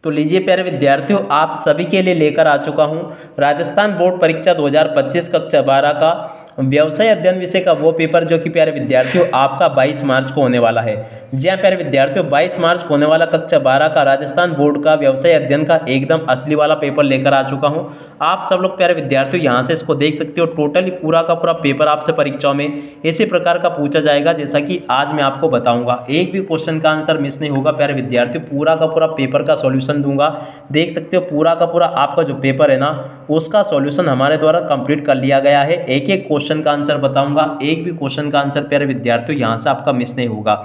तो लीजिए प्यारे विद्यार्थियों, आप सभी के लिए लेकर आ चुका हूं राजस्थान बोर्ड परीक्षा 2025 कक्षा 12 का व्यवसाय अध्ययन विषय का वो पेपर जो कि प्यारे विद्यार्थियों आपका 22 मार्च को होने वाला है। जी हाँ प्यारे विद्यार्थियों, 22 मार्च को होने वाला कक्षा 12 का राजस्थान बोर्ड का व्यवसाय अध्ययन का एकदम असली वाला पेपर लेकर आ चुका हूँ। आप सब लोग प्यारे विद्यार्थियों यहाँ से इसको देख सकते हो। टोटली पूरा का पूरा पेपर आपसे परीक्षाओं में इसी प्रकार का पूछा जाएगा जैसा कि आज मैं आपको बताऊंगा। एक भी क्वेश्चन का आंसर मिस नहीं होगा प्यारे विद्यार्थियों। पूरा का पूरा पेपर का सॉल्यूशन दूंगा। देख सकते हो पूरा का पूरा आपका जो पेपर है ना उसका सॉल्यूशन हमारे द्वारा कंप्लीट कर लिया गया है। एक एक क्वेश्चन का आंसर बताऊंगा, एक भी क्वेश्चन का आंसर प्यारे विद्यार्थियों यहाँ से आपका मिस नहीं होगा।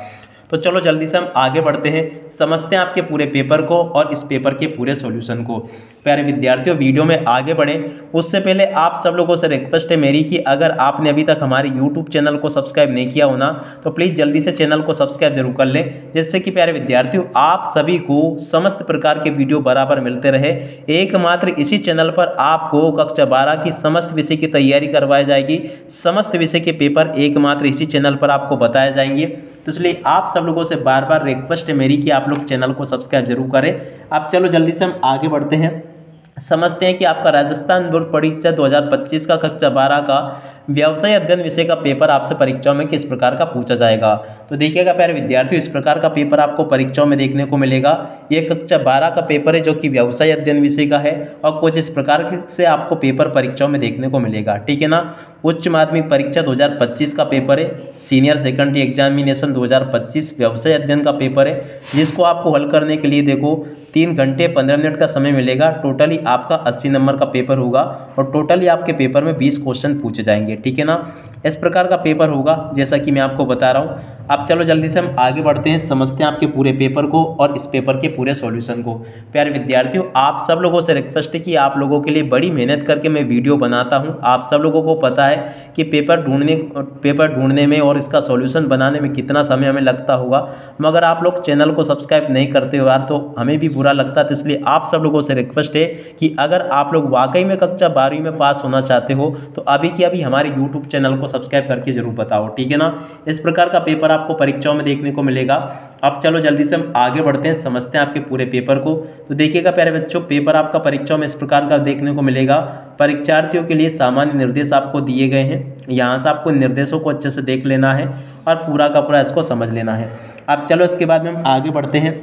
तो चलो जल्दी से हम आगे बढ़ते हैं, समझते हैं आपके पूरे पेपर को और इस पेपर के पूरे सॉल्यूशन को। प्यारे विद्यार्थियों वीडियो में आगे बढ़ें उससे पहले आप सब लोगों से रिक्वेस्ट है मेरी कि अगर आपने अभी तक हमारे यूट्यूब चैनल को सब्सक्राइब नहीं किया हो ना तो प्लीज़ जल्दी से चैनल को सब्सक्राइब जरूर कर लें, जिससे कि प्यारे विद्यार्थियों आप सभी को समस्त प्रकार के वीडियो बराबर मिलते रहे। एकमात्र इसी चैनल पर आपको कक्षा 12 की समस्त विषय की तैयारी करवाई जाएगी। समस्त विषय के पेपर एकमात्र इसी चैनल पर आपको बताए जाएंगे। तो इसलिए आप सब लोगों से बार बार रिक्वेस्ट है मेरी कि आप लोग चैनल को सब्सक्राइब जरूर करें। अब चलो जल्दी से हम आगे बढ़ते हैं, समझते हैं कि आपका राजस्थान बोर्ड परीक्षा 2025 का कक्षा 12 का व्यवसाय अध्ययन विषय का पेपर आपसे परीक्षाओं में किस प्रकार का पूछा जाएगा। तो देखिएगा प्यारे विद्यार्थियों, इस प्रकार का पेपर आपको परीक्षाओं में देखने को मिलेगा। ये कक्षा 12 का पेपर है जो कि व्यवसाय अध्ययन विषय का है और कुछ इस प्रकार से आपको पेपर परीक्षाओं में देखने को मिलेगा, ठीक है ना। उच्च माध्यमिक परीक्षा 2025 का पेपर है, सीनियर सेकेंडरी एग्जामिनेशन 2025 व्यवसाय अध्ययन का पेपर है, जिसको आपको हल करने के लिए देखो 3 घंटे 15 मिनट का समय मिलेगा। टोटली आपका 80 नंबर का पेपर होगा और टोटली आपके पेपर में 20 क्वेश्चन पूछे जाएंगे, ठीक है ना। इस प्रकार का पेपर होगा जैसा कि मैं आपको बता रहा हूँ। अब चलो जल्दी से हम आगे बढ़ते हैं, समझते हैं आपके पूरे पेपर को और इस पेपर के पूरे सॉल्यूशन को। प्यारे विद्यार्थियों आप सब लोगों से रिक्वेस्ट है कि आप लोगों के लिए बड़ी मेहनत करके मैं वीडियो बनाता हूँ। आप सब लोगों को पता है कि पेपर ढूंढने में और इसका सॉल्यूशन बनाने में कितना समय हमें लगता होगा, मगर आप लोग चैनल को सब्सक्राइब नहीं करते हो यार, तो हमें भी बुरा लगता है। तो इसलिए आप सब लोगों से रिक्वेस्ट है कि अगर आप लोग वाकई में कक्षा 12वीं में पास होना चाहते हो तो अभी की अभी हमारे यूट्यूब चैनल को सब्सक्राइब करके जरूर बताओ, ठीक है ना। इस प्रकार का पेपर आपको परीक्षाओं में देखने को मिलेगा। अब चलो जल्दी से हम आगे बढ़ते हैं, समझते हैं आपके पूरे पेपर को। तो देखिएगा प्यारे बच्चों, पेपर आपका परीक्षाओं में इस प्रकार का देखने को मिलेगा। परीक्षार्थियों के लिए सामान्य निर्देश आपको दिए गए हैं, यहाँ से आपको निर्देशों को अच्छे से देख लेना है और पूरा का पूरा इसको समझ लेना है। अब चलो इसके बाद में हम आगे बढ़ते हैं,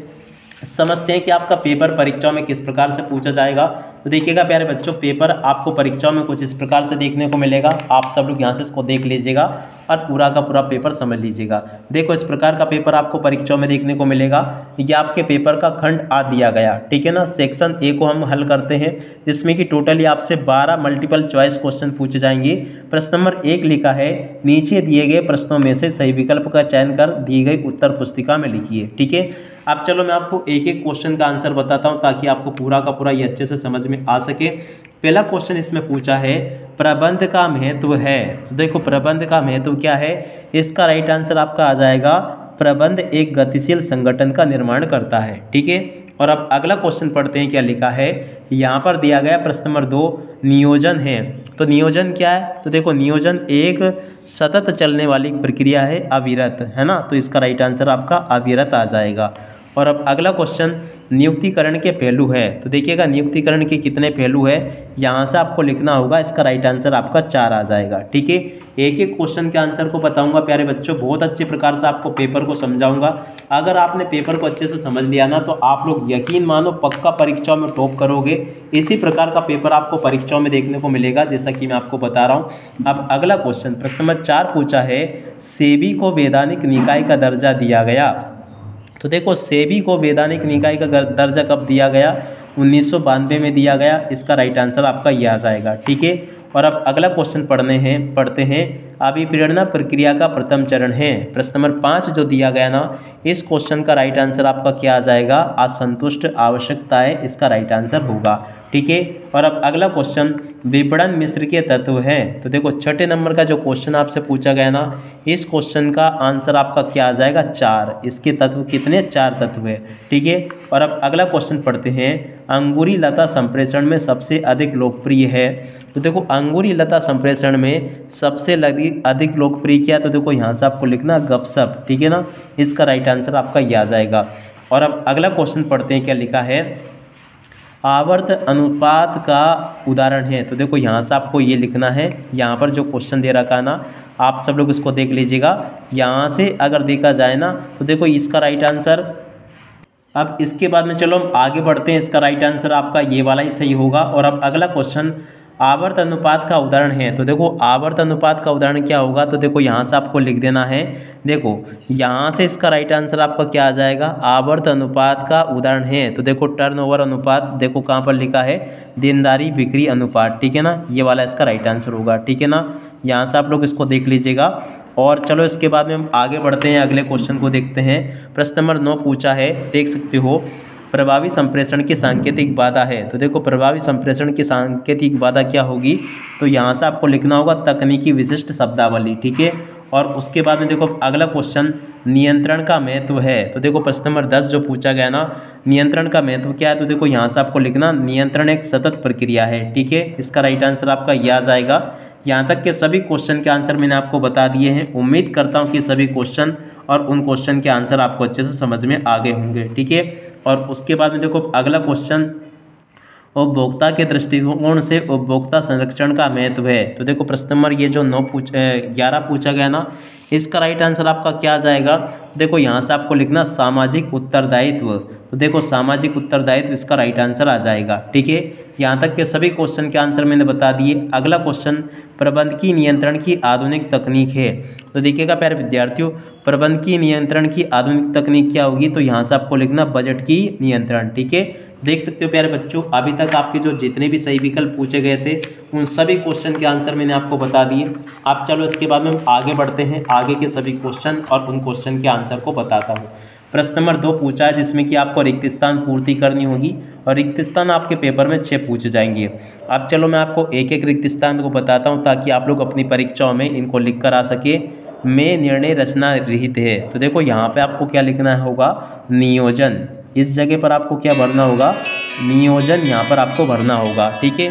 समझते हैं कि आपका पेपर परीक्षाओं में किस प्रकार से पूछा जाएगा। तो देखिएगा प्यारे बच्चों, पेपर आपको परीक्षाओं में कुछ इस प्रकार से देखने को मिलेगा। आप सब लोग यहाँ से इसको देख लीजिएगा और पूरा का पूरा पेपर समझ लीजिएगा। देखो इस प्रकार का पेपर आपको परीक्षाओं में देखने को मिलेगा। ये आपके पेपर का खंड आ दिया गया, ठीक है ना। सेक्शन ए को हम हल करते हैं, जिसमें कि टोटली आपसे 12 मल्टीपल चॉइस क्वेश्चन पूछे जाएंगे। प्रश्न नंबर 1 लिखा है, नीचे दिए गए प्रश्नों में से सही विकल्प का चयन कर दी गई उत्तर पुस्तिका में लिखिए, ठीक है। अब चलो मैं आपको एक एक क्वेश्चन का आंसर बताता हूँ ताकि आपको पूरा का पूरा ये अच्छे से समझ में आ सके। पहला क्वेश्चन इसमें पूछा है, प्रबंध का महत्व है। तो देखो प्रबंध का महत्व क्या है, इसका राइट आंसर आपका आ जाएगा, प्रबंध एक गतिशील संगठन का निर्माण करता है, ठीक है। और अब अगला क्वेश्चन पढ़ते हैं क्या लिखा है। यहाँ पर दिया गया प्रश्न नंबर 2 नियोजन है। तो नियोजन क्या है, तो देखो नियोजन एक सतत चलने वाली प्रक्रिया है, अविरत, है ना। तो इसका राइट आंसर आपका अविरत आ जाएगा। और अब अगला क्वेश्चन नियुक्तिकरण के पहलू है। तो देखिएगा नियुक्तिकरण के कितने पहलू है, यहाँ से आपको लिखना होगा। इसका राइट आंसर आपका 4 आ जाएगा, ठीक है। एक एक क्वेश्चन के आंसर को बताऊंगा प्यारे बच्चों, बहुत अच्छे प्रकार से आपको पेपर को समझाऊंगा। अगर आपने पेपर को अच्छे से समझ लिया ना तो आप लोग यकीन मानो पक्का परीक्षाओं में टॉप करोगे। इसी प्रकार का पेपर आपको परीक्षाओं में देखने को मिलेगा जैसा कि मैं आपको बता रहा हूँ। अब अगला क्वेश्चन प्रश्न नंबर 4 पूछा है, सेबी को वैधानिक निकाय का दर्जा दिया गया। तो देखो सेबी को वैधानिक निकाय का दर्जा कब दिया गया, 1992 में दिया गया। इसका राइट आंसर आपका ये आ जाएगा, ठीक है। और अब अगला क्वेश्चन पढ़ते हैं, अभिप्रेरणा प्रक्रिया का प्रथम चरण है। प्रश्न नंबर 5 जो दिया गया ना, इस क्वेश्चन का राइट आंसर आपका क्या आ जाएगा, असंतुष्ट आवश्यकताएं इसका राइट आंसर होगा, ठीक है। और अब अगला क्वेश्चन विपणन मिश्र के तत्व हैं। तो देखो 6 नंबर का जो क्वेश्चन आपसे पूछा गया ना, इस क्वेश्चन का आंसर आपका क्या आ जाएगा, 4। इसके तत्व कितने, 4 तत्व है, ठीक है। और अब अगला क्वेश्चन पढ़ते हैं, अंगूरी लता संप्रेषण में सबसे अधिक लोकप्रिय है। तो देखो अंगूरी लता संप्रेषण में सबसे अधिक लोकप्रिय क्या, तो देखो यहाँ से आपको लिखना गपशप, ठीक है ना। इसका राइट आंसर आपका ये आ जाएगा। और अब अगला क्वेश्चन पढ़ते हैं क्या लिखा है, आवर्त अनुपात का उदाहरण है। तो देखो यहाँ से आपको ये लिखना है, यहाँ पर जो क्वेश्चन दे रखा है ना, आप सब लोग इसको देख लीजिएगा। यहाँ से अगर देखा जाए ना तो देखो इसका राइट आंसर, अब इसके बाद में चलो हम आगे बढ़ते हैं। इसका राइट आंसर आपका ये वाला ही सही होगा। और अब अगला क्वेश्चन आवर्त अनुपात का उदाहरण है। तो देखो आवर्त अनुपात का उदाहरण क्या होगा, तो देखो यहाँ से आपको लिख देना है। देखो यहाँ से इसका राइट आंसर आपका क्या आ जाएगा, आवर्त अनुपात का उदाहरण है। तो देखो टर्नओवर अनुपात, देखो कहाँ पर लिखा है, देनदारी बिक्री अनुपात, ठीक है ना, ये वाला इसका राइट आंसर होगा, ठीक है ना। यहाँ से आप लोग इसको देख लीजिएगा। और चलो इसके बाद में हम आगे बढ़ते हैं, अगले क्वेश्चन को देखते हैं। प्रश्न नंबर 9 पूछा है, देख सकते हो, प्रभावी संप्रेषण की सांकेतिक बाधा है। तो देखो प्रभावी संप्रेषण की सांकेतिक बाधा क्या होगी, तो यहाँ से आपको लिखना होगा तकनीकी विशिष्ट शब्दावली, ठीक है। और उसके बाद में देखो अगला क्वेश्चन नियंत्रण का महत्व है। तो देखो प्रश्न नंबर 10 जो पूछा गया ना, नियंत्रण का महत्व क्या है, तो देखो यहाँ से आपको लिखना नियंत्रण एक सतत प्रक्रिया है, ठीक है। इसका राइट आंसर आपका ये आ जाएगा। यहाँ तक के सभी क्वेश्चन के आंसर मैंने आपको बता दिए हैं। उम्मीद करता हूँ कि सभी क्वेश्चन और उन क्वेश्चन के आंसर आपको अच्छे से समझ में आ गए होंगे, ठीक है। और उसके बाद में देखो अगला क्वेश्चन उपभोक्ता के दृष्टिकोण से उपभोक्ता संरक्षण का महत्व है। तो देखो प्रश्न नंबर ये जो 11 पूछा गया ना, इसका राइट आंसर आपका क्या आ जाएगा, देखो यहाँ से आपको लिखना सामाजिक उत्तरदायित्व। तो देखो सामाजिक उत्तरदायित्व इसका राइट आंसर आ जाएगा, ठीक है। यहाँ तक के सभी क्वेश्चन के आंसर मैंने बता दिए। अगला क्वेश्चन प्रबंधकीय नियंत्रण की आधुनिक तकनीक है। तो देखिएगा प्यारे विद्यार्थियों, प्रबंधकीय नियंत्रण की आधुनिक तकनीक क्या होगी, तो यहाँ से आपको लिखना बजट की नियंत्रण, ठीक है। देख सकते हो प्यारे बच्चों, अभी तक आपके जो जितने भी सही विकल्प पूछे गए थे उन सभी क्वेश्चन के आंसर मैंने आपको बता दिए। अब चलो इसके बाद में हम आगे बढ़ते हैं, आगे के सभी क्वेश्चन और उन क्वेश्चन के आंसर को बताता हूँ। प्रश्न नंबर 2 पूछा है जिसमें कि आपको रिक्त स्थान पूर्ति करनी होगी और रिक्त स्थान आपके पेपर में 6 पूछे जाएंगे। अब चलो मैं आपको एक एक रिक्त स्थान को बताता हूँ ताकि आप लोग अपनी परीक्षाओं में इनको लिख कर आ सके। में निर्णय रचना रहित है। तो देखो यहाँ पे आपको क्या लिखना होगा, नियोजन। इस जगह पर आपको क्या भरना होगा, नियोजन यहाँ पर आपको भरना होगा, ठीक है।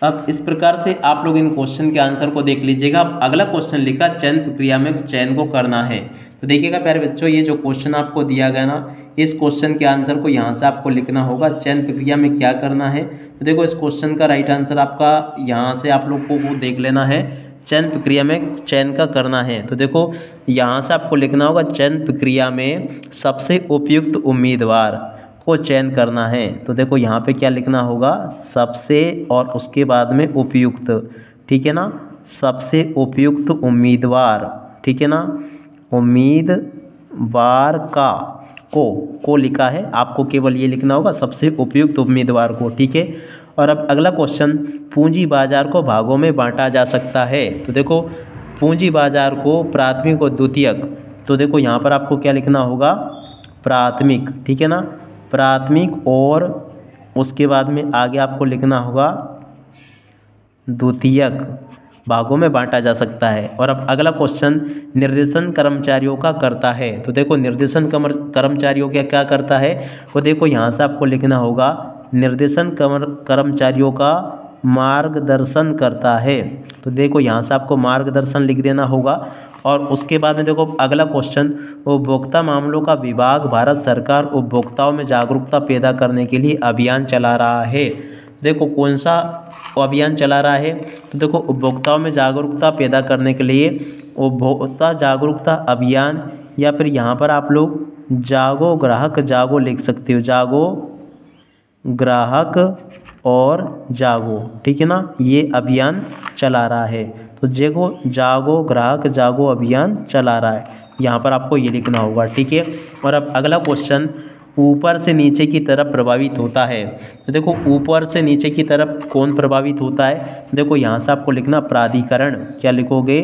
अब इस प्रकार से आप लोग इन क्वेश्चन के आंसर को देख लीजिएगा। अब अगला क्वेश्चन लिखा चयन प्रक्रिया में चयन को करना है। तो देखिएगा प्यारे बच्चों, ये जो क्वेश्चन आपको दिया गया ना, इस क्वेश्चन के आंसर को यहाँ से आपको लिखना होगा चयन प्रक्रिया में क्या करना है। तो देखो इस क्वेश्चन का राइट आंसर आपका यहाँ से आप लोग को वो देख लेना है, चयन प्रक्रिया में चयन का करना है। तो देखो यहाँ से आपको लिखना होगा चयन प्रक्रिया में सबसे उपयुक्त उम्मीदवार को चयन करना है। तो देखो यहाँ पे क्या लिखना होगा, सबसे और उसके बाद में उपयुक्त, ठीक है ना, सबसे उपयुक्त उम्मीदवार, ठीक है ना, उम्मीदवार का को लिखा है, आपको केवल ये लिखना होगा सबसे उपयुक्त उम्मीदवार को, ठीक है। और अब अगला क्वेश्चन, पूंजी बाजार को भागों में बांटा जा सकता है। तो देखो पूंजी बाजार को प्राथमिक और द्वितीयक, तो देखो यहाँ पर आपको क्या लिखना होगा, प्राथमिक, ठीक है ना, प्राथमिक और उसके बाद में आगे आपको लिखना होगा द्वितीयक भागों में बांटा जा सकता है। और अब अगला क्वेश्चन, निर्देशन कर्मचारियों का करता है। तो देखो निर्देशन कर्मचारियों का क्या करता है, तो देखो यहाँ से आपको लिखना होगा निर्देशन कर्मचारियों का मार्गदर्शन करता है। तो देखो यहाँ से आपको मार्गदर्शन लिख देना होगा। और उसके बाद में देखो अगला क्वेश्चन, उपभोक्ता मामलों का विभाग भारत सरकार उपभोक्ताओं में जागरूकता पैदा करने के लिए अभियान चला रहा है। देखो कौन सा अभियान चला रहा है, तो देखो उपभोक्ताओं में जागरूकता पैदा करने के लिए उपभोक्ता जागरूकता अभियान, या फिर यहाँ पर आप लोग जागो ग्राहक जागो लिख सकते हो, जागो ग्राहक और जागो, ठीक है ना, ये अभियान चला रहा है। तो देखो जागो ग्राहक जागो अभियान चला रहा है, यहाँ पर आपको ये लिखना होगा, ठीक है। और अब अगला क्वेश्चन, ऊपर से नीचे की तरफ प्रभावित होता है। तो देखो ऊपर से नीचे की तरफ कौन प्रभावित होता है, देखो यहाँ से आपको लिखना प्राधिकरण, क्या लिखोगे,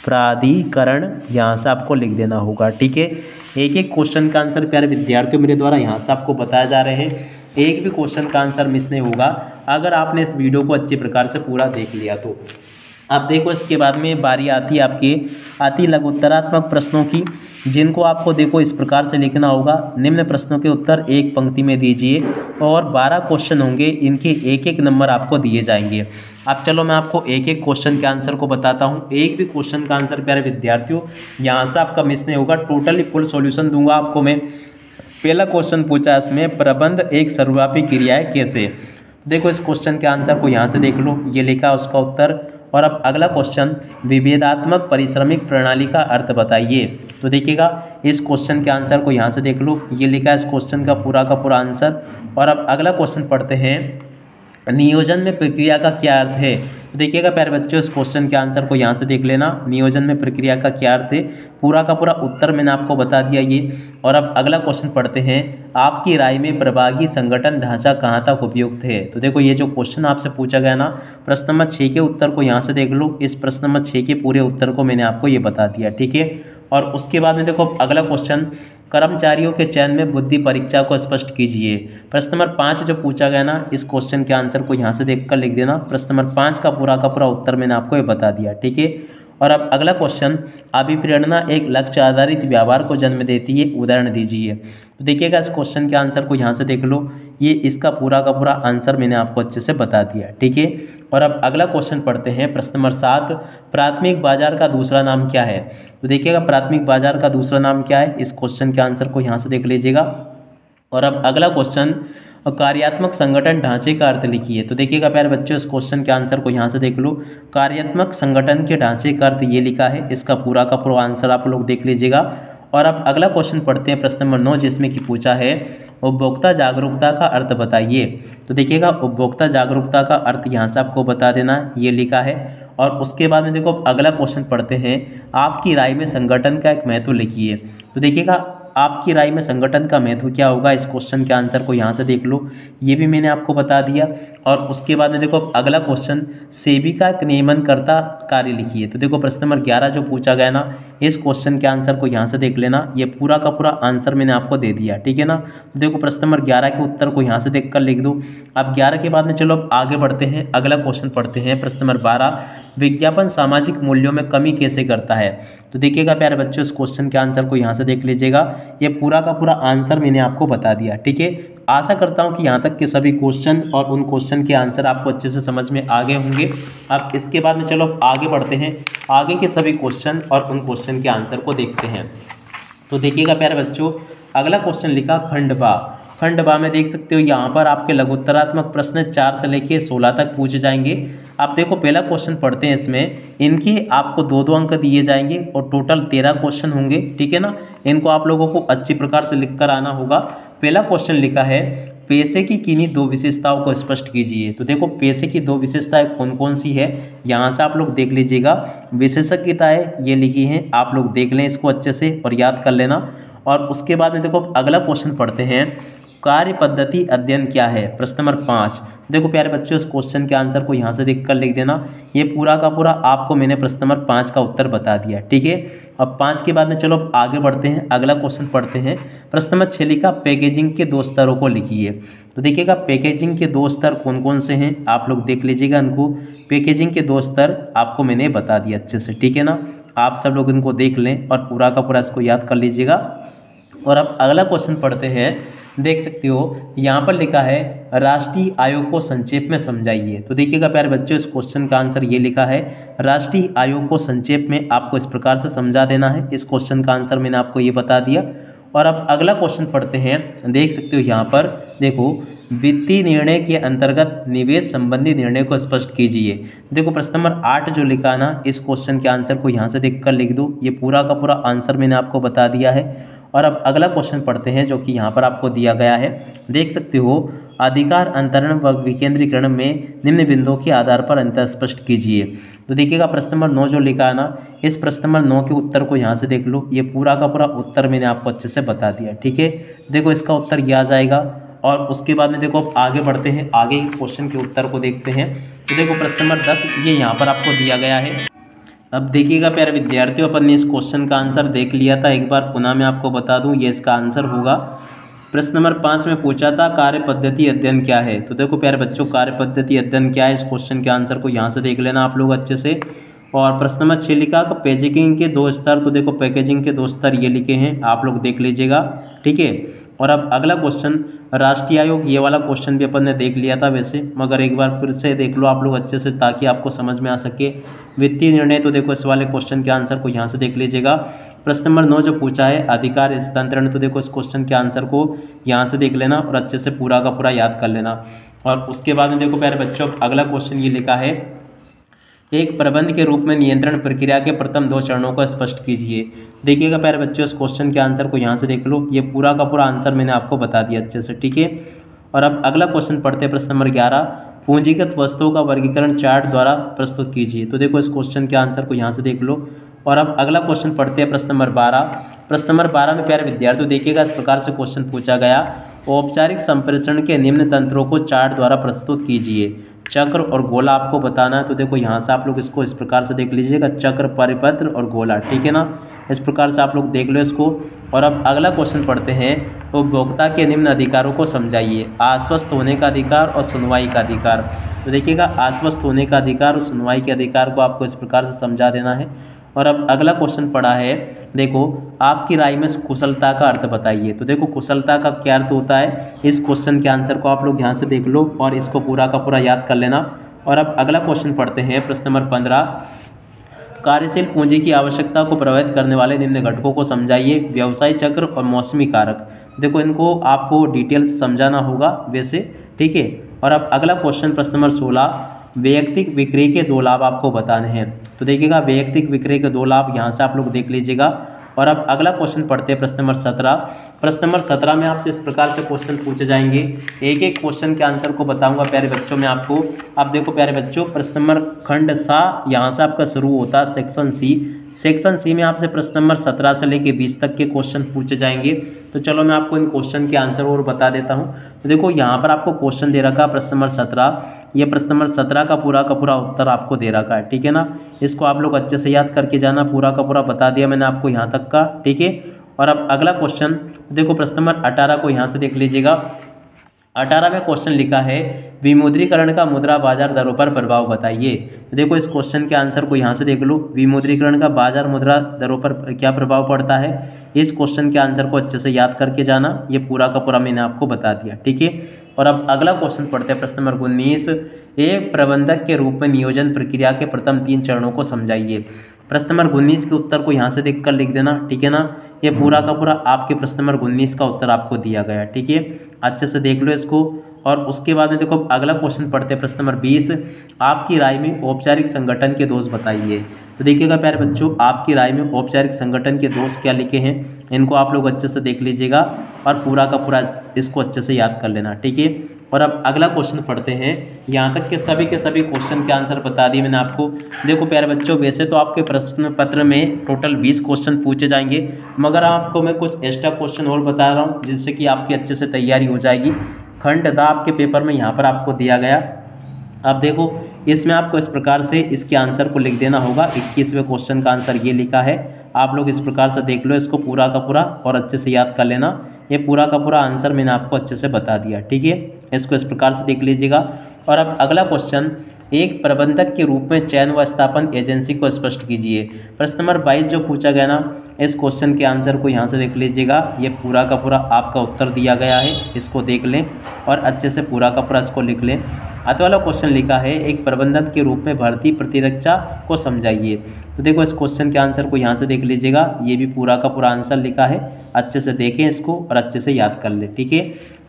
प्राधिकरण, यहाँ से आपको लिख देना होगा, ठीक है। एक एक क्वेश्चन का आंसर प्यारे विद्यार्थियों मेरे द्वारा यहाँ से आपको बताया जा रहे हैं, एक भी क्वेश्चन का आंसर मिस नहीं होगा अगर आपने इस वीडियो को अच्छी प्रकार से पूरा देख लिया तो। अब देखो इसके बाद में बारी आती लघुत्तरात्मक प्रश्नों की, जिनको आपको देखो इस प्रकार से लिखना होगा। निम्न प्रश्नों के उत्तर एक पंक्ति में दीजिए और 12 क्वेश्चन होंगे, इनके एक एक नंबर आपको दिए जाएंगे। अब चलो मैं आपको एक एक क्वेश्चन के आंसर को बताता हूँ। एक भी क्वेश्चन का आंसर प्यारे विद्यार्थियों यहाँ से आपका मिस नहीं होगा, टोटली फुल सॉल्यूशन दूंगा आपको मैं। पहला क्वेश्चन पूछा इसमें, प्रबंध एक सर्वव्यापी क्रिया है कैसे। देखो इस क्वेश्चन के आंसर को यहाँ से देख लो, ये लिखा उसका उत्तर। और अब अगला क्वेश्चन, विभेदात्मक परिश्रमिक प्रणाली का अर्थ बताइए। तो देखिएगा इस क्वेश्चन के आंसर को यहाँ से देख लो, ये लिखा है इस क्वेश्चन का पूरा आंसर। और अब अगला क्वेश्चन पढ़ते हैं, नियोजन में प्रक्रिया का क्या अर्थ है। तो देखिएगा प्यारे बच्चों, इस क्वेश्चन के आंसर को यहाँ से देख लेना, नियोजन में प्रक्रिया का क्या अर्थ है, पूरा का पूरा उत्तर मैंने आपको बता दिया ये। और अब अगला क्वेश्चन पढ़ते हैं, आपकी राय में प्रभागी संगठन ढांचा कहाँ तक उपयुक्त है। तो देखो ये जो क्वेश्चन आपसे पूछा गया ना, प्रश्न नंबर 6 के उत्तर को यहाँ से देख लो, इस प्रश्न नंबर 6 के पूरे उत्तर को मैंने आपको ये बता दिया, ठीक है। और उसके बाद में देखो अगला क्वेश्चन, कर्मचारियों के चयन में बुद्धि परीक्षा को स्पष्ट कीजिए। प्रश्न नंबर 5 जो पूछा गया ना, इस क्वेश्चन के आंसर को यहाँ से देखकर लिख देना, प्रश्न नंबर 5 का पूरा उत्तर मैंने आपको ये बता दिया, ठीक है। और अब अगला क्वेश्चन, अभिप्रेरणा एक लक्ष्य आधारित व्यवहार को जन्म देती है, उदाहरण दीजिए। तो देखिएगा इस क्वेश्चन के आंसर को यहाँ से देख लो, ये इसका पूरा आंसर मैंने आपको अच्छे से बता दिया, ठीक है। और अब अगला क्वेश्चन पढ़ते हैं, प्रश्न नंबर 7, प्राथमिक बाजार का दूसरा नाम क्या है। तो देखिएगा प्राथमिक बाजार का दूसरा नाम क्या है, इस क्वेश्चन के आंसर को यहाँ से देख लीजिएगा। और अब अगला क्वेश्चन, कार्यात्मक संगठन ढांचे का अर्थ लिखिए। तो देखिएगा प्यारे बच्चों, इस क्वेश्चन के आंसर को यहाँ से देख लो, कार्यात्मक संगठन के ढांचे का अर्थ ये लिखा है, इसका पूरा आंसर आप लोग देख लीजिएगा। और अब अगला क्वेश्चन पढ़ते हैं, प्रश्न नंबर 9, जिसमें कि पूछा है, उपभोक्ता जागरूकता का अर्थ बताइए। तो देखिएगा उपभोक्ता जागरूकता का अर्थ यहाँ से आपको बता देना है, ये लिखा है। और उसके बाद में देखो अगला क्वेश्चन पढ़ते हैं, आपकी राय में संगठन का एक महत्व लिखिए। तो देखिएगा आपकी राय में संगठन का महत्व क्या होगा, इस क्वेश्चन के आंसर को यहाँ से देख लो, ये भी मैंने आपको बता दिया। और उसके बाद में देखो अगला क्वेश्चन, सेविका एक नियमनकर्ता कार्य लिखिए। तो देखो प्रश्न नंबर 11 जो पूछा गया ना, इस क्वेश्चन के आंसर को यहाँ से देख लेना, ये पूरा आंसर मैंने आपको दे दिया, ठीक है ना। तो देखो प्रश्न नंबर 11 के उत्तर को यहाँ से देख कर लिख दो। अब 11 के बाद में चलो अब आगे बढ़ते हैं, अगला क्वेश्चन पढ़ते हैं, प्रश्न नंबर 12, विज्ञापन सामाजिक मूल्यों में कमी कैसे करता है। तो देखिएगा प्यारे बच्चों, इस क्वेश्चन के आंसर को यहाँ से देख लीजिएगा, ये पूरा आंसर मैंने आपको बता दिया, ठीक है। आशा करता हूँ कि यहाँ तक के सभी क्वेश्चन और उन क्वेश्चन के आंसर आपको अच्छे से समझ में आ गए होंगे। अब इसके बाद में चलो आगे बढ़ते हैं, आगे के सभी क्वेश्चन और उन क्वेश्चन के आंसर को देखते हैं। तो देखिएगा प्यारे बच्चों, अगला क्वेश्चन लिखा खंड बा में देख सकते हो, यहाँ पर आपके लघुत्तरात्मक प्रश्न 4 से लेके 16 तक पूछे जाएंगे। आप देखो पहला क्वेश्चन पढ़ते हैं, इसमें इनके आपको 2-2 अंक दिए जाएंगे और टोटल 13 क्वेश्चन होंगे, ठीक है ना। इनको आप लोगों को अच्छी प्रकार से लिख कर आना होगा। पहला क्वेश्चन लिखा है, पैसे की किन्हीं 2 विशेषताओं को स्पष्ट कीजिए। तो देखो पैसे की 2 विशेषताएं कौन कौन सी है, यहाँ से आप लोग देख लीजिएगा। विशेषज्ञताएं ये लिखी हैं, आप लोग देख लें इसको अच्छे से और याद कर लेना। और उसके बाद में देखो अगला क्वेश्चन पढ़ते हैं, कार्य पद्धति अध्ययन क्या है, प्रश्न नंबर 5। देखो प्यारे बच्चों, इस क्वेश्चन के आंसर को यहाँ से देखकर लिख देना, ये पूरा आपको मैंने प्रश्न नंबर 5 का उत्तर बता दिया, ठीक है। अब 5 के बाद में चलो आगे बढ़ते हैं, अगला क्वेश्चन पढ़ते हैं, प्रश्न नंबर 6 लिखा, पैकेजिंग के 2 स्तरों को लिखिए। तो देखिएगा पैकेजिंग के 2 स्तर कौन कौन से हैं, आप लोग देख लीजिएगा इनको। पैकेजिंग के 2 स्तर आपको मैंने बता दिया अच्छे से, ठीक है ना। आप सब लोग इनको देख लें और पूरा इसको याद कर लीजिएगा। और अब अगला क्वेश्चन पढ़ते हैं, देख सकते हो यहाँ पर लिखा है, राष्ट्रीय आयोग को संक्षेप में समझाइए। तो देखिएगा प्यारे बच्चों, इस क्वेश्चन का आंसर ये लिखा है, राष्ट्रीय आयोग को संक्षेप में आपको इस प्रकार से समझा देना है। इस क्वेश्चन का आंसर मैंने आपको ये बता दिया। और अब अगला क्वेश्चन पढ़ते हैं, देख सकते हो यहाँ पर देखो, वित्तीय निर्णय के अंतर्गत निवेश संबंधी निर्णय को स्पष्ट कीजिए। देखो प्रश्न नंबर 8 जो लिखा ना, इस क्वेश्चन के आंसर को यहाँ से देखकर लिख दो, ये पूरा आंसर मैंने आपको बता दिया है। और अब अगला क्वेश्चन पढ़ते हैं, जो कि यहाँ पर आपको दिया गया है, देख सकते हो, अधिकार अंतरण व विकेंद्रीकरण में निम्न बिंदुओं के आधार पर अंतर स्पष्ट कीजिए। तो देखिएगा प्रश्न नंबर 9 जो लिखा है ना, इस प्रश्न नंबर 9 के उत्तर को यहाँ से देख लो, ये पूरा उत्तर मैंने आपको अच्छे से बता दिया, ठीक है। देखो इसका उत्तर यह आ जाएगा। और उसके बाद में देखो अब आगे बढ़ते हैं, आगे क्वेश्चन के उत्तर को देखते हैं। तो देखो प्रश्न नंबर 10 ये यहाँ पर आपको दिया गया है। अब देखिएगा प्यारे विद्यार्थियों, अपन ने इस क्वेश्चन का आंसर देख लिया था, एक बार पुनः मैं आपको बता दूं, ये इसका आंसर होगा। प्रश्न नंबर 5 में पूछा था, कार्य पद्धति अध्ययन क्या है। तो देखो प्यारे बच्चों, कार्य पद्धति अध्ययन क्या है, इस क्वेश्चन के आंसर को यहाँ से देख लेना आप लोग अच्छे से। और प्रश्न नंबर 6 लिखा, पैकेजिंग के 2 स्तर। तो देखो पैकेजिंग के 2 स्तर ये लिखे हैं, आप लोग देख लीजिएगा, ठीक है। और अब अगला क्वेश्चन राष्ट्रीय आयोग, ये वाला क्वेश्चन भी अपन ने देख लिया था वैसे, मगर एक बार फिर से देख लो आप लोग अच्छे से ताकि आपको समझ में आ सके। वित्तीय निर्णय, तो देखो इस वाले क्वेश्चन के आंसर को यहाँ से देख लीजिएगा। प्रश्न नंबर 9 जो पूछा है अधिकार हस्तांतरण, तो देखो इस क्वेश्चन के आंसर को यहाँ से देख लेना और अच्छे से पूरा का पूरा याद कर लेना। और उसके बाद में देखो प्यारे बच्चों अगला क्वेश्चन ये लिखा है, एक प्रबंध के रूप में नियंत्रण प्रक्रिया के प्रथम 2 चरणों को स्पष्ट कीजिए। देखिएगा प्यारे बच्चों इस क्वेश्चन के आंसर को यहाँ से देख लो, ये पूरा का पूरा आंसर मैंने आपको बता दिया अच्छे से, ठीक है। और अब अगला क्वेश्चन पढ़ते हैं, प्रश्न नंबर 11, पूंजीगत वस्तुओं का वर्गीकरण चार्ट द्वारा प्रस्तुत कीजिए। तो देखो इस क्वेश्चन के आंसर को यहाँ से देख लो। और अब अगला क्वेश्चन पढ़ते हैं, प्रश्न नंबर 12। प्रश्न नंबर 12 में प्यारे विद्यार्थियों देखिएगा इस प्रकार से क्वेश्चन पूछा गया, औपचारिक संप्रेषण के निम्न तंत्रों को चार्ट द्वारा प्रस्तुत कीजिए। चक्र और गोला आपको बताना है, तो देखो यहाँ से आप लोग इसको इस प्रकार से देख लीजिएगा, चक्र, परिपत्र और गोला, ठीक है ना। इस प्रकार से आप लोग देख लो इसको। और अब अगला क्वेश्चन पढ़ते हैं, उपभोक्ता के निम्न अधिकारों को समझाइए। आश्वस्त होने का अधिकार और सुनवाई का अधिकार। तो देखिएगा आश्वस्त होने का अधिकार और सुनवाई के अधिकार को आपको इस प्रकार से समझा देना है। और अब अगला क्वेश्चन पढ़ा है, देखो आपकी राय में कुशलता का अर्थ बताइए। तो देखो कुशलता का क्या अर्थ होता है, इस क्वेश्चन के आंसर को आप लोग यहाँ से देख लो और इसको पूरा का पूरा याद कर लेना। और अब अगला क्वेश्चन पढ़ते हैं, प्रश्न नंबर 15, कार्यशील पूंजी की आवश्यकता को प्रभावित करने वाले निम्न घटकों को समझाइए। व्यवसाय चक्र और मौसमी कारक। देखो इनको आपको डिटेल से समझाना होगा वैसे, ठीक है। और अब अगला क्वेश्चन प्रश्न नंबर 16, वैयक्तिक बिक्री के 2 लाभ आपको बताने हैं। तो देखिएगा वैयक्तिक बिक्री के 2 लाभ यहाँ से आप लोग देख लीजिएगा। और अब अगला क्वेश्चन पढ़ते हैं, प्रश्न नंबर 17। प्रश्न नंबर 17 में आपसे इस प्रकार से क्वेश्चन पूछे जाएंगे, एक एक क्वेश्चन के आंसर को बताऊंगा प्यारे बच्चों मैं आपको। अब देखो प्यारे बच्चों प्रश्न नंबर खंड सा यहाँ से आपका शुरू होता है सेक्शन सी। सेक्शन सी में आपसे प्रश्न नंबर 17 से लेके 20 तक के क्वेश्चन पूछे जाएंगे। तो चलो मैं आपको इन क्वेश्चन के आंसर और बता देता हूँ। तो देखो यहाँ पर आपको क्वेश्चन दे रखा है प्रश्न नंबर 17, ये प्रश्न नंबर 17 का पूरा उत्तर आपको दे रखा है, ठीक है ना। इसको आप लोग अच्छे से याद करके जाना, पूरा का पूरा बता दिया मैंने आपको यहाँ तक का, ठीक है। और अब अगला क्वेश्चन देखो प्रश्न नंबर 18 को यहाँ से देख लीजिएगा। 18 में क्वेश्चन लिखा है, विमुद्रीकरण का मुद्रा बाजार दरों पर प्रभाव बताइए। तो देखो इस क्वेश्चन के आंसर को यहाँ से देख लो, विमुद्रीकरण का बाजार मुद्रा दरों पर क्या प्रभाव पड़ता है। इस क्वेश्चन के आंसर को अच्छे से याद करके जाना, ये पूरा का पूरा मैंने आपको बता दिया, ठीक है। और अब अगला क्वेश्चन पढ़ते हैं, प्रश्न नंबर 19, एक प्रबंधक के रूप में नियोजन प्रक्रिया के प्रथम 3 चरणों को समझाइए। प्रश्न नंबर 19 के उत्तर को यहाँ से देख कर लिख देना, ठीक है ना। ये पूरा का पूरा आपके प्रश्न नंबर 19 का उत्तर आपको दिया गया, ठीक है। अच्छे से देख लो इसको। और उसके बाद में देखो अगला क्वेश्चन पढ़ते हैं, प्रश्न नंबर 20, आपकी राय में औपचारिक संगठन के दोष बताइए। तो देखिएगा प्यारे बच्चों आपकी राय में औपचारिक संगठन के दोष क्या लिखे हैं, इनको आप लोग अच्छे से देख लीजिएगा और पूरा का पूरा इसको अच्छे से याद कर लेना, ठीक है। और अब अगला क्वेश्चन पढ़ते हैं, यहाँ तक के सभी क्वेश्चन के आंसर बता दिए मैंने आपको। देखो प्यारे बच्चों वैसे तो आपके प्रश्न पत्र में टोटल 20 क्वेश्चन पूछे जाएंगे, मगर आपको मैं कुछ एक्स्ट्रा क्वेश्चन और बता रहा हूँ जिससे कि आपकी अच्छे से तैयारी हो जाएगी। खंड द आपके पेपर में यहाँ पर आपको दिया गया। अब देखो इसमें आपको इस प्रकार से इसके आंसर को लिख देना होगा। 21वें क्वेश्चन का आंसर ये लिखा है, आप लोग इस प्रकार से देख लो इसको पूरा का पूरा और अच्छे से याद कर लेना। ये पूरा का पूरा आंसर मैंने आपको अच्छे से बता दिया, ठीक है। इसको इस प्रकार से देख लीजिएगा। और अब अगला क्वेश्चन, एक प्रबंधक के रूप में चयन व स्थापन एजेंसी को स्पष्ट कीजिए। प्रश्न नंबर 22 जो पूछा गया ना, इस क्वेश्चन के आंसर को यहाँ से देख लीजिएगा। ये पूरा का पूरा आपका उत्तर दिया गया है, इसको देख लें और अच्छे से पूरा का पूरा इसको लिख लें। अत वाला क्वेश्चन लिखा है, एक प्रबंधक के रूप में भर्ती प्रतिरक्षा को समझाइए। तो देखो इस क्वेश्चन के आंसर को यहाँ से देख लीजिएगा, ये भी पूरा का पूरा आंसर लिखा है, अच्छे से देखें इसको और अच्छे से याद कर ले, ठीक है।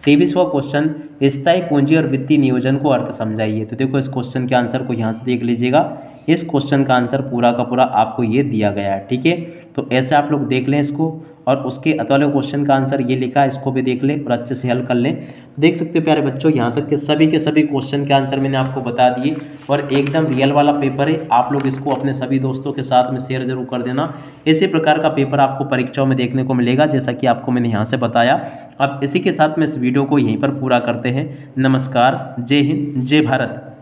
23वां क्वेश्चन, स्थायी पूंजी और वित्तीय नियोजन को अर्थ समझाइए। तो देखो इस क्वेश्चन के आंसर को यहाँ से देख लीजिएगा, इस क्वेश्चन का आंसर पूरा का पूरा आपको ये दिया गया है, ठीक है। तो ऐसे आप लोग देख लें इसको और उसके अतवाले क्वेश्चन का आंसर ये लिखा है, इसको भी देख लें और अच्छे से हल कर लें। देख सकते हो प्यारे बच्चों यहाँ तक के सभी क्वेश्चन के आंसर मैंने आपको बता दिए और एकदम रियल वाला पेपर है। आप लोग इसको अपने सभी दोस्तों के साथ में शेयर जरूर कर देना। इसी प्रकार का पेपर आपको परीक्षाओं में देखने को मिलेगा, जैसा कि आपको मैंने यहाँ से बताया। अब इसी के साथ में इस वीडियो को यहीं पर पूरा करते हैं। नमस्कार, जय हिंद, जय भारत।